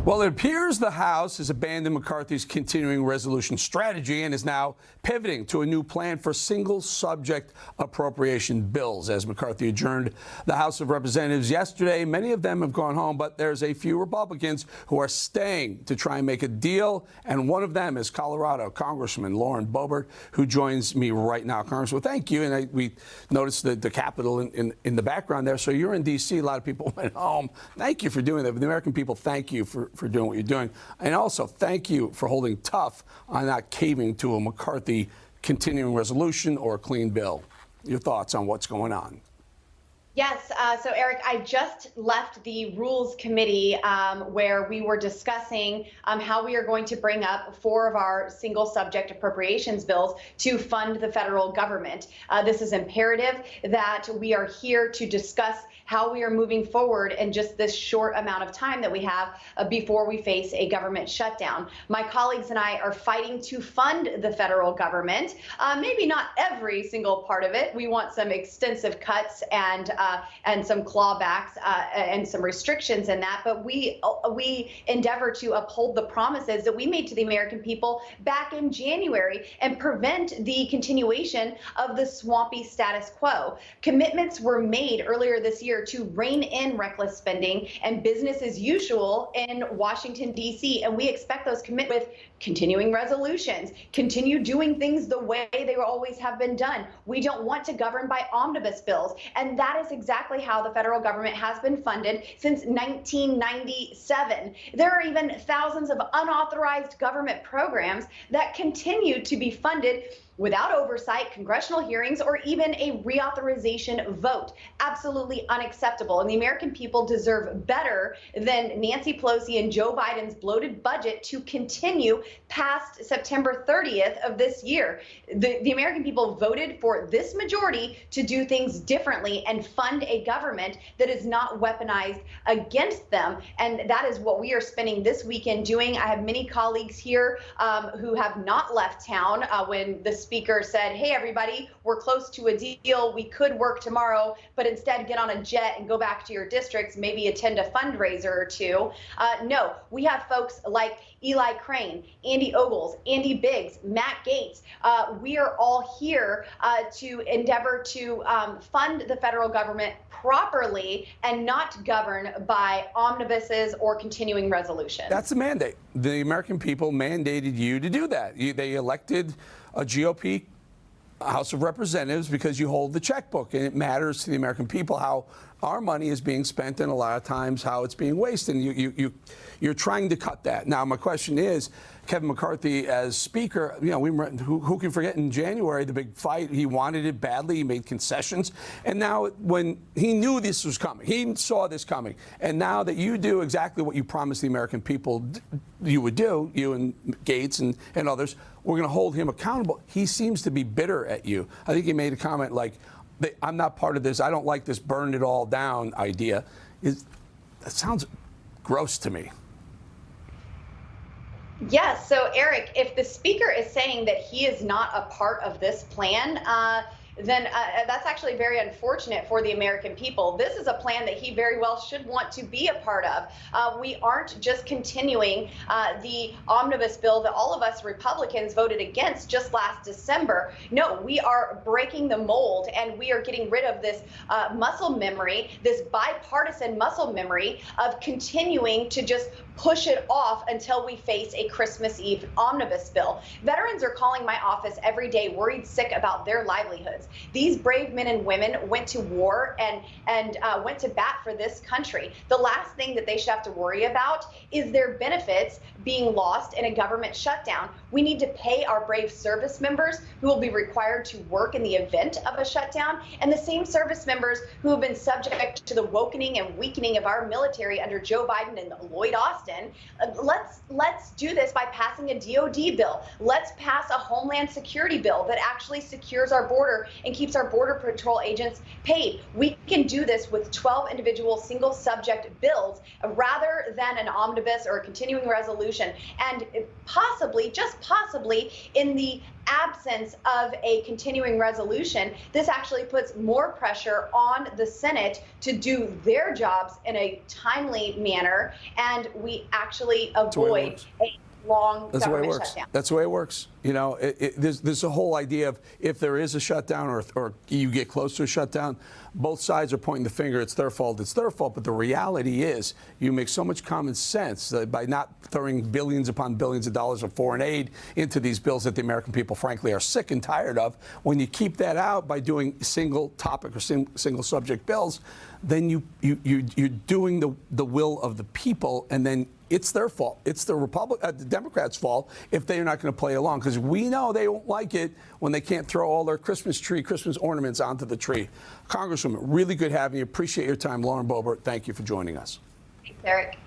Well, it appears the House has abandoned McCarthy's continuing resolution strategy and is now pivoting to a new plan for single-subject appropriation bills. As McCarthy adjourned the House of Representatives yesterday, many of them have gone home, but there's a few Republicans who are staying to try and make a deal, and one of them is Colorado Congressman Lauren Boebert, who joins me right now. Congressman, thank you. And we noticed the Capitol in the background there. So you're in D.C. A lot of people went home. Thank you for doing that. But the American people, thank you for doing what you're doing. And also, thank you for holding tough on not caving to a McCarthy continuing resolution or a clean bill. Your thoughts on what's going on? Yes. So, Eric, I just left the Rules Committee where we were discussing how we are going to bring up 4 of our single subject appropriations bills to fund the federal government. This is imperative that we are here to discuss how we are moving forward in just this short amount of time that we have before we face a government shutdown. My colleagues and I are fighting to fund the federal government. Maybe not every single part of it. We want some extensive cuts and some clawbacks and some restrictions in that. But we endeavor to uphold the promises that we made to the American people back in January and prevent the continuation of the swampy status quo. Commitments were made earlier this year to rein in reckless spending and business as usual in Washington, D.C. And we expect those commitments with continuing resolutions, continue doing things the way they always have been done. We don't want to govern by omnibus bills. And that is exactly how the federal government has been funded since 1997. There are even thousands of unauthorized government programs that continue to be funded without oversight, congressional hearings, or even a reauthorization vote. Absolutely unacceptable. And the American people deserve better than Nancy Pelosi and Joe Biden's bloated budget to continue past September 30th of this year. The American people voted for this majority to do things differently and fund a government that is not weaponized against them. And that is what we are spending this weekend doing. I have many colleagues here who have not left town when the Speaker said, hey, everybody, we're close to a deal. We could work tomorrow, but instead get on a jet and go back to your districts, maybe attend a fundraiser or two. No, we have folks like Eli Crane, Andy Ogles, Andy Biggs, Matt Gaetz. We are all here to endeavor to fund the federal government properly and not govern by omnibuses or continuing resolutions. That's a mandate. The American people mandated you to do that. They elected a GOP House of Representatives because you hold the checkbook, and it matters to the American people how our money is being spent and a lot of times how it's being wasted. And you're trying to cut that. Now, my question is, Kevin McCarthy as Speaker, you know, who can forget in January the big fight? He wanted it badly. He made concessions. And now when he knew this was coming, he saw this coming. And now that you do exactly what you promised the American people you would do, you and Gaetz and others, we're going to hold him accountable. He seems to be bitter at you. I think he made a comment like, I'm not part of this. I don't like this burn it all down idea. That sounds gross to me. Yes. So, Eric, if the Speaker is saying that he is not a part of this plan, then that's actually very unfortunate for the American people. This is a plan that he very well should want to be a part of. We aren't just continuing the omnibus bill that all of us Republicans voted against just last December. No, we are breaking the mold, and we are getting rid of this muscle memory, this bipartisan muscle memory of continuing to just push it off until we face a Christmas Eve omnibus bill. Veterans are calling my office every day, worried sick about their livelihoods. These brave men and women went to war and went to bat for this country. The last thing that they should have to worry about is their benefits being lost in a government shutdown. We need to pay our brave service members who will be required to work in the event of a shutdown, and the same service members who have been subject to the wokening and weakening of our military under Joe Biden and Lloyd Austin. Let's do this by passing a DOD bill. Let's pass a Homeland Security bill that actually secures our border and keeps our Border Patrol agents paid. We can do this with 12 individual single subject bills rather than an omnibus or a continuing resolution, and possibly, just possibly in the absence of a continuing resolution, this actually puts more pressure on the Senate to do their jobs in a timely manner, and we actually avoid a long government shutdown. That's the way it works. You know, there's a whole idea of if there is a shutdown or you get close to a shutdown, both sides are pointing the finger. It's their fault. It's their fault. But the reality is, you make so much common sense that by not throwing billions upon billions of dollars of foreign aid into these bills that the American people, frankly, are sick and tired of. When you keep that out by doing single topic or single subject bills, then you're doing the will of the people, and then it's their fault. It's the Democrats' fault if they're not going to play along, because we know they won't like it when they can't throw all their Christmas ornaments onto the tree. Congresswoman, really good having you. Appreciate your time. Lauren Boebert, thank you for joining us. Thanks, Eric.